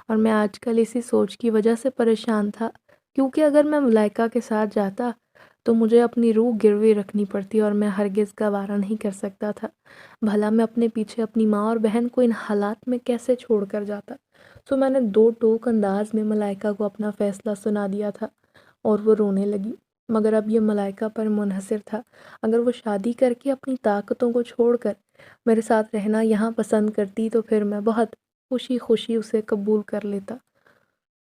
اور میں آج کل اسی سوچ کی وجہ سے پریشان تھا کیونکہ اگر میں ملائکہ کے ساتھ جاتا تو مجھے اپنی روح گروی رکھنی پڑتی اور میں ہرگز گوارا نہیں کر سکتا تھا۔ بھلا میں اپنے پیچھے اپنی ماں اور بہن کو ان حالات میں کیسے چھوڑ کر جاتا؟ تو میں نے دو ٹوک انداز میں ملائکہ کو اپنا فیصلہ سنا دیا تھا اور وہ رونے لگی، مگر اب یہ ملائکہ پر منحصر تھا۔ اگر وہ شادی کر کے اپنی طاقتوں کو چھوڑ کر میرے ساتھ رہنا یہاں پسند کرتی تو پھر میں بہت خوشی خوشی اسے قبول کر لیتا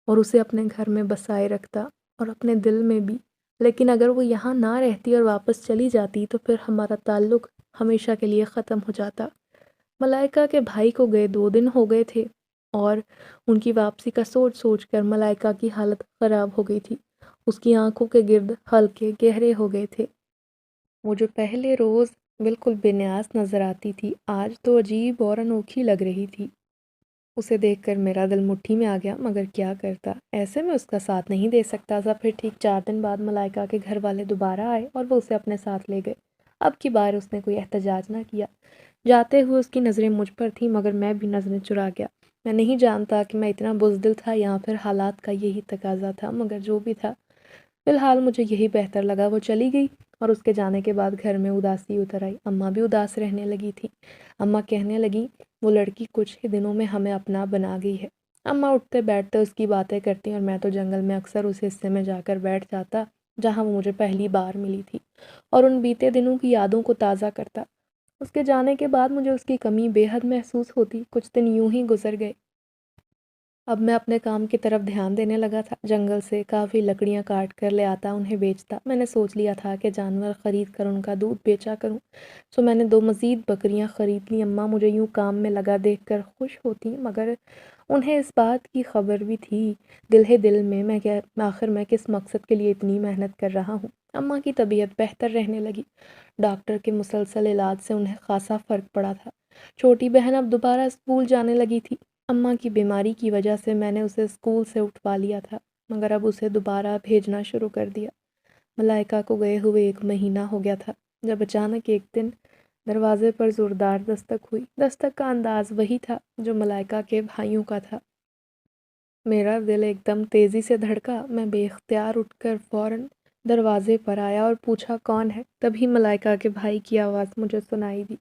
اور اسے اپنے گھر میں بسائے رکھتا اور اپنے دل میں بھی۔ لیکن اگر وہ یہاں نہ رہتی اور واپس چلی جاتی تو پھر ہمارا تعلق ہمیشہ کے لیے ختم ہو جاتا۔ ملائکہ کے بھائی کو گئے 2 دن ہو گئے تھے اور ان کی واپسی کا سوچ سوچ کر ملائکہ کی حالت خراب ہو گئی تھی۔ اس کی آنکھوں کے گرد حلقے گہرے ہو گئے تھے۔ وہ جو پہلے روز بالکل بے نیاز نظر آتی تھی آج تو عجیب اور انوکھی لگ رہی تھی۔ اسے دیکھ کر میرا دل مٹھی میں آ گیا، مگر کیا کرتا، ایسے میں اس کا ساتھ نہیں دے سکتا تھا۔ پھر ٹھیک 4 دن بعد ملائکہ کے گھر والے دوبارہ آئے اور وہ اسے اپنے ساتھ لے گئے۔ اب کی بار اس نے کوئی احتجاج نہ کیا۔ جاتے ہوئے اس کی نظریں مجھ پر تھیں، مگر میں بھی نظریں چرا گیا۔ میں نہیں جانتا کہ میں اتنا بزدل تھا یا پھر حالات کا یہی تقاضا تھا، مگر جو بھی تھا فی الحال مجھے یہی بہتر لگا۔ وہ چلی گئی اور اس کے جانے کے بعد گھر میں اداسی اتر آئی۔ اماں بھی اداس رہنے لگی تھی۔ اماں کہنے لگی وہ لڑکی کچھ ہی دنوں میں ہمیں اپنا بنا گئی ہے۔ اماں اٹھتے بیٹھتے اس کی باتیں کرتی اور میں تو جنگل میں اکثر اس حصے میں جا کر بیٹھ جاتا جہاں وہ مجھے پہلی بار ملی تھی اور ان بیتے دنوں کی یادوں کو تازہ کرتا۔ اس کے جانے کے بعد مجھے اس کی کمی بے حد محسوس ہوتی۔ کچھ دن یوں ہی گزر گئے۔ اب میں اپنے کام کی طرف دھیان دینے لگا تھا۔ جنگل سے کافی لکڑیاں کاٹ کر لے آتا، انہیں بیچتا۔ میں نے سوچ لیا تھا کہ جانور خرید کر ان کا دودھ بیچا کروں، سو میں نے 2 مزید بکریاں خرید لیں۔ اماں مجھے یوں کام میں لگا دیکھ کر خوش ہوتی، مگر انہیں اس بات کی خبر بھی تھی دل ہی دل میں کہ آخر میں کس مقصد کے لیے اتنی محنت کر رہا ہوں۔ اماں کی طبیعت بہتر رہنے لگی۔ ڈاکٹر کے مسلسل علاج سے انہیں خاصا فرق پڑا تھا۔ چھوٹی بہن اب دوبارہ اسکول جانے لگی تھی۔ اماں کی بیماری کی وجہ سے میں نے اسے اسکول سے اٹھوا لیا تھا، مگر اب اسے دوبارہ بھیجنا شروع کر دیا۔ ملائکہ کو گئے ہوئے 1 مہینہ ہو گیا تھا جب اچانک ایک دن دروازے پر زوردار دستک ہوئی۔ دستک کا انداز وہی تھا جو ملائکہ کے بھائیوں کا تھا۔ میرا دل ایک دم تیزی سے دھڑکا۔ میں بے اختیار اٹھ کر فوراً دروازے پر آیا اور پوچھا کون ہے؟ تبھی ملائکہ کے بھائی کی آواز مجھے سنائی دی۔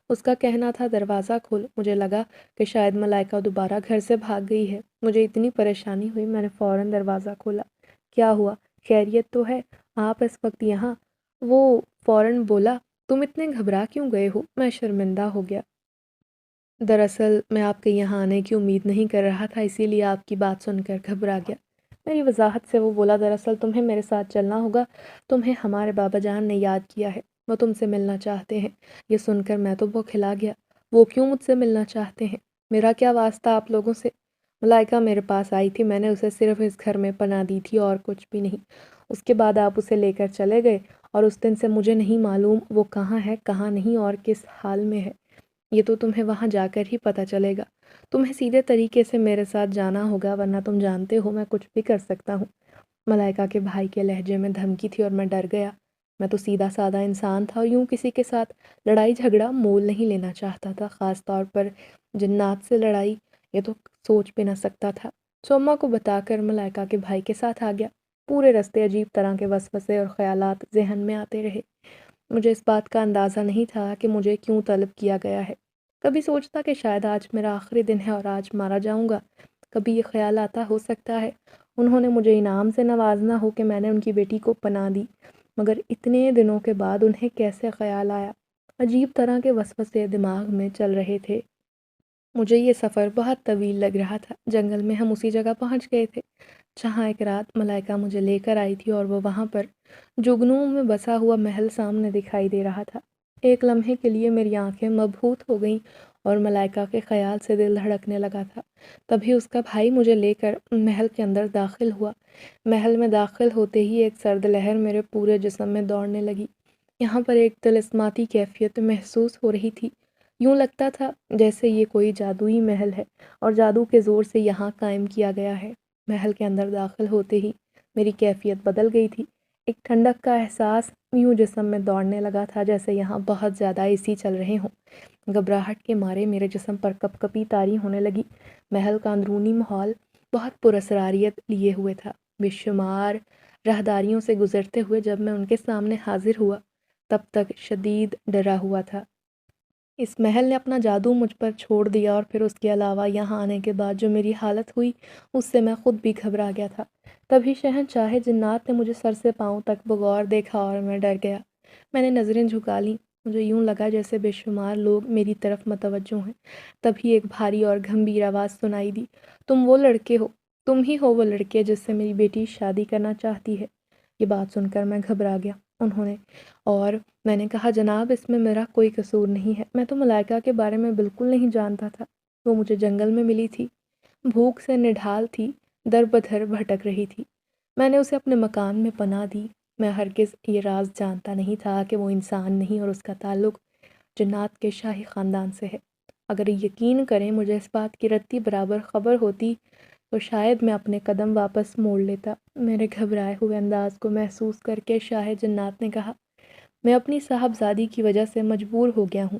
اس کا کہنا تھا دروازہ کھول۔ مجھے لگا کہ شاید ملائکہ دوبارہ گھر سے بھاگ گئی ہے۔ مجھے اتنی پریشانی ہوئی، میں نے فوراً دروازہ کھولا۔ کیا ہوا؟ خیریت تو ہے؟ آپ اس وقت یہاں؟ وہ فوراً بولا۔ تم اتنے گھبرا کیوں گئے ہو؟ میں شرمندہ ہو گیا۔ دراصل میں آپ کے یہاں آنے کی امید نہیں کر رہا تھا، اسی لیے آپ کی بات سن کر گھبرا گیا۔ میری وضاحت سے وہ بولا دراصل تمہیں میرے ساتھ چلنا ہوگا، تمہیں ہمارے بابا جان نے یاد کیا ہے، وہ تم سے ملنا چاہتے ہیں۔ یہ سن کر میں تو بوکھلا گیا۔ وہ کیوں مجھ سے ملنا چاہتے ہیں؟ میرا کیا واسطہ آپ لوگوں سے؟ ملائکہ میرے پاس آئی تھی، میں نے اسے صرف اس گھر میں پناہ دی تھی اور کچھ بھی نہیں۔ اس کے بعد آپ اسے لے کر چلے گئے اور اس دن سے مجھے نہیں معلوم وہ کہاں ہے، کہاں نہیں اور کس حال میں ہے۔ یہ تو تمہیں وہاں جا کر ہی پتہ چلے گا۔ تمہیں سیدھے طریقے سے میرے ساتھ جانا ہوگا، ورنہ تم جانتے ہو میں کچھ بھی کر سکتا ہوں۔ ملائکہ کے بھائی کے لہجے میں دھمکی تھی اور میں ڈر گیا۔ میں تو سیدھا سادہ انسان تھا اور یوں کسی کے ساتھ لڑائی جھگڑا مول نہیں لینا چاہتا تھا، خاص طور پر جنات سے لڑائی، یہ تو سوچ بھی نہ سکتا تھا۔ سوما کو بتا کر ملائکہ کے بھائی کے ساتھ آ گیا۔ پورے رستے عجیب طرح کے وسوسے اور خیالات ذہن میں آتے رہے۔ مجھے اس بات کا اندازہ نہیں تھا کہ مجھے کیوں طلب کیا گیا ہے۔ کبھی سوچتا کہ شاید آج میرا آخری دن ہے اور آج مارا جاؤں گا۔ کبھی یہ خیال آتا ہو سکتا ہے انہوں نے مجھے انعام سے نوازنا ہو کہ میں نے ان کی بیٹی کو پناہ دی، مگر اتنے دنوں کے بعد انہیں کیسے خیال آیا؟ عجیب طرح کے وسوسے دماغ میں چل رہے تھے۔ مجھے یہ سفر بہت طویل لگ رہا تھا۔ جنگل میں ہم اسی جگہ پہنچ گئے تھے جہاں ایک رات ملائکہ مجھے لے کر آئی تھی اور وہ وہاں پر جگنوں میں بسا ہوا محل سامنے دکھائی دے رہا تھا۔ ایک لمحے کے لیے میری آنکھیں مبہوت ہو گئیں اور ملائکہ کے خیال سے دل دھڑکنے لگا تھا۔ تبھی اس کا بھائی مجھے لے کر محل کے اندر داخل ہوا۔ محل میں داخل ہوتے ہی ایک سرد لہر میرے پورے جسم میں دوڑنے لگی۔ یہاں پر ایک طلسماتی کیفیت محسوس ہو رہی تھی۔ یوں لگتا تھا جیسے یہ کوئی جادوئی محل ہے اور جادو کے زور سے یہاں قائم کیا گیا ہے۔ محل کے اندر داخل ہوتے ہی میری کیفیت بدل گئی تھی۔ ایک ٹھنڈک کا احساس یوں جسم میں دوڑنے لگا تھا جیسے یہاں بہت زیادہ اے سی چل رہے ہوں۔ گھبراہٹ کے مارے میرے جسم پر کپ کپی طاری ہونے لگی۔ محل کا اندرونی ماحول بہت پراسراریت لیے ہوئے تھا۔ بے شمار راہداریوں سے گزرتے ہوئے جب میں ان کے سامنے حاضر ہوا تب تک شدید ڈرا ہوا تھا۔ اس محل نے اپنا جادو مجھ پر چھوڑ دیا اور پھر اس کے علاوہ یہاں آنے کے بعد جو میری حالت ہوئی اس سے میں خود بھی گھبرا گیا تھا۔ تبھی شہنشاہ جنات نے مجھے سر سے پاؤں تک بغور دیکھا اور میں ڈر گیا۔ میں نے نظریں جھکا لیں، مجھے یوں لگا جیسے بے شمار لوگ میری طرف متوجہ ہیں۔ تبھی ایک بھاری اور گھمبیر آواز سنائی دی، تم وہ لڑکے ہو، تم ہی ہو وہ لڑکے جس سے میری بیٹی شادی کرنا چاہتی ہے۔ یہ بات سن کر میں گھبرا گیا۔ اور میں نے کہا جناب اس میں میرا کوئی قصور نہیں ہے، میں تو ملائکہ کے بارے میں بالکل نہیں جانتا تھا۔ وہ مجھے جنگل میں ملی تھی، بھوک سے نڈھال تھی، در بدر بھٹک رہی تھی۔ میں نے اسے اپنے مکان میں پناہ دی۔ میں ہرگز یہ راز جانتا نہیں تھا کہ وہ انسان نہیں اور اس کا تعلق جنات کے شاہی خاندان سے ہے۔ اگر یقین کریں مجھے اس بات کی رتی برابر خبر ہوتی تو شاید میں اپنے قدم واپس موڑ لیتا۔ میرے گھبرائے ہوئے انداز کو محسوس کر کے شاہ جنات نے کہا، میں اپنی صاحبزادی کی وجہ سے مجبور ہو گیا ہوں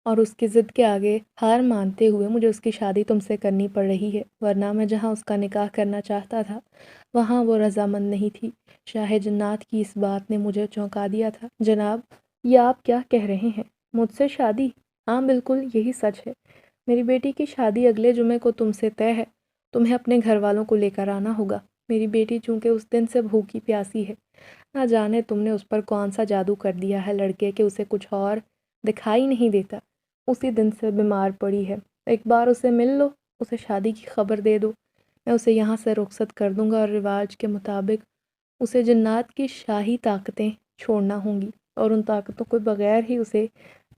اور اس کی ضد کے آگے ہار مانتے ہوئے مجھے اس کی شادی تم سے کرنی پڑ رہی ہے، ورنہ میں جہاں اس کا نکاح کرنا چاہتا تھا وہاں وہ رضامند نہیں تھی۔ شاہ جنات کی اس بات نے مجھے چونکا دیا تھا۔ جناب یہ آپ کیا کہہ رہے ہیں؟ مجھ سے شادی؟ ہاں بالکل یہی سچ ہے۔ میری بیٹی کی شادی اگلے جمعے کو تم سے طے ہے۔ تمہیں اپنے گھر والوں کو لے کر آنا ہوگا۔ میری بیٹی چونکہ اس دن سے بھوکی پیاسی ہے، نہ جانے تم نے اس پر کون سا جادو کر دیا ہے لڑکے کہ اسے کچھ اور دکھائی نہیں دیتا۔ اسی دن سے بیمار پڑی ہے۔ ایک بار اسے مل لو، اسے شادی کی خبر دے دو، میں اسے یہاں سے رخصت کر دوں گا اور رواج کے مطابق اسے جنات کی شاہی طاقتیں چھوڑنا ہوں گی اور ان طاقتوں کے بغیر ہی اسے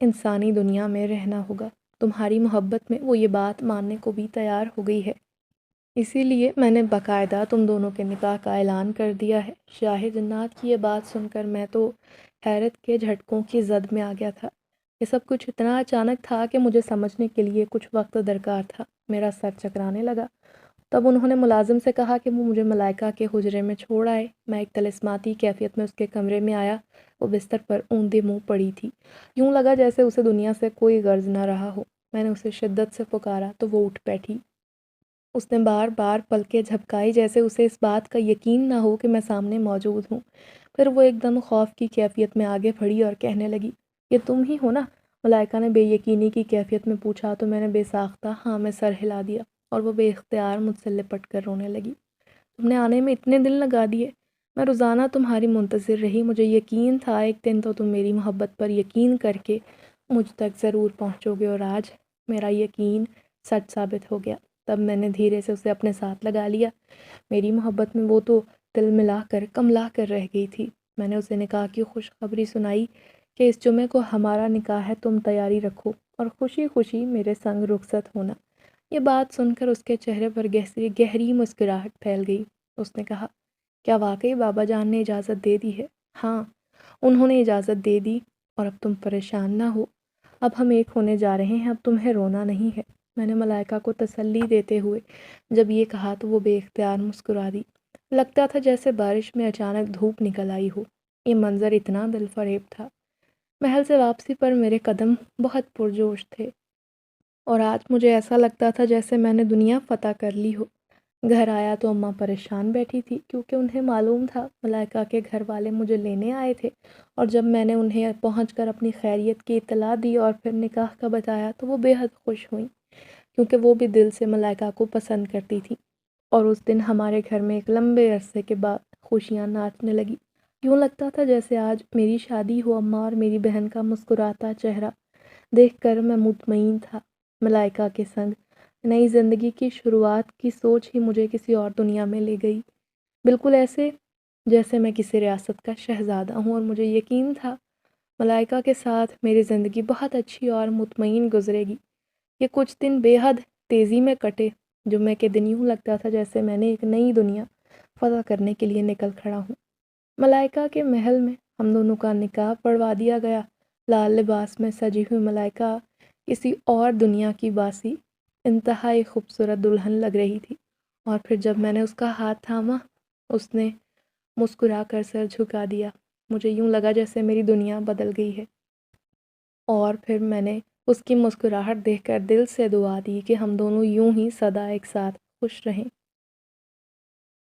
انسانی دنیا میں رہنا ہوگا۔ تمہاری محبت میں وہ یہ بات ماننے کو بھی تیار ہو گئی ہے، اسی لیے میں نے باقاعدہ تم دونوں کے نکاح کا اعلان کر دیا ہے۔ شاہ جنات کی یہ بات سن کر میں تو حیرت کے جھٹکوں کی زد میں آ گیا تھا۔ یہ سب کچھ اتنا اچانک تھا کہ مجھے سمجھنے کے لیے کچھ وقت درکار تھا۔ میرا سر چکرانے لگا۔ تب انہوں نے ملازم سے کہا کہ وہ مجھے ملائکہ کے حجرے میں چھوڑ آئے۔ میں ایک طلسماتی کیفیت میں اس کے کمرے میں آیا۔ وہ بستر پر اوندے منہ پڑی تھی، یوں لگا جیسے اسے دنیا سے کوئی غرض نہ رہا ہو۔ میں نے اسے شدت سے پکارا تو وہ اٹھ بیٹھی۔ اس نے بار بار پلکیں جھپکائی جیسے اسے اس بات کا یقین نہ ہو کہ میں سامنے موجود ہوں۔ پھر وہ ایک دم خوف کی کیفیت میں آگے بڑھی اور کہنے لگی، یہ تم ہی ہو نا؟ ملائکہ نے بے یقینی کی کیفیت میں پوچھا تو میں نے بے ساختہ ہاں میں سر ہلا دیا اور وہ بے اختیار مجھ سے لپٹ کر رونے لگی۔ تم نے آنے میں اتنے دن لگا دیے، میں روزانہ تمہاری منتظر رہی، مجھے یقین تھا ایک دن تو تم میری محبت پر یقین کر کے مجھ تک ضرور پہنچو گے، اور آج میرا یقین سچ ثابت ہو گیا۔ تب میں نے دھیرے سے اسے اپنے ساتھ لگا لیا۔ میری محبت میں وہ تو دل ملا کر کملا کر رہ گئی تھی۔ میں نے اسے نکاح کی خوشخبری سنائی کہ اس جمعے کو ہمارا نکاح ہے، تم تیاری رکھو اور خوشی خوشی میرے سنگ رخصت ہونا۔ یہ بات سن کر اس کے چہرے پر گہری مسکراہٹ پھیل گئی۔ اس نے کہا، کیا واقعی بابا جان نے اجازت دے دی ہے؟ ہاں انہوں نے اجازت دے دی، اور اب تم پریشان نہ ہو، اب ہم ایک ہونے جا رہے ہیں، اب تمہیں رونا نہیں ہے۔ میں نے ملائکہ کو تسلی دیتے ہوئے جب یہ کہا تو وہ بے اختیار مسکرا دی۔ لگتا تھا جیسے بارش میں اچانک دھوپ نکل آئی ہو۔ یہ منظر اتنا دل فریب تھا۔ محل سے واپسی پر میرے قدم بہت پرجوش تھے اور آج مجھے ایسا لگتا تھا جیسے میں نے دنیا فتح کر لی ہو۔ گھر آیا تو اماں پریشان بیٹھی تھی کیونکہ انہیں معلوم تھا ملائکہ کے گھر والے مجھے لینے آئے تھے، اور جب میں نے انہیں پہنچ کر اپنی خیریت کی اطلاع دی اور پھر نکاح کا بتایا تو وہ بے حد خوش ہوئیں، کیونکہ وہ بھی دل سے ملائکہ کو پسند کرتی تھی۔ اور اس دن ہمارے گھر میں ایک لمبے عرصے کے بعد خوشیاں ناچنے لگی۔ یوں لگتا تھا جیسے آج میری شادی ہو۔ اماں اور میری بہن کا مسکراتا چہرہ دیکھ کر میں مطمئن تھا۔ ملائکہ کے سنگ نئی زندگی کی شروعات کی سوچ ہی مجھے کسی اور دنیا میں لے گئی، بالکل ایسے جیسے میں کسی ریاست کا شہزادہ ہوں، اور مجھے یقین تھا ملائکہ کے ساتھ میری زندگی بہت اچھی اور مطمئن گزرے گی۔ یہ کچھ دن بے حد تیزی میں کٹے۔ جمعے کے دن یوں لگتا تھا جیسے میں نے ایک نئی دنیا فتح کرنے کے لیے نکل کھڑا ہوں۔ ملائکہ کے محل میں ہم دونوں کا نکاح پڑھوا دیا گیا۔ لال لباس میں سجی ہوئی ملائکہ کسی اور دنیا کی باسی انتہائی خوبصورت دلہن لگ رہی تھی، اور پھر جب میں نے اس کا ہاتھ تھاما اس نے مسکرا کر سر جھکا دیا۔ مجھے یوں لگا جیسے میری دنیا بدل گئی ہے، اور پھر میں نے اس کی مسکراہٹ دیکھ کر دل سے دعا دی کہ ہم دونوں یوں ہی سدا ایک ساتھ خوش رہیں۔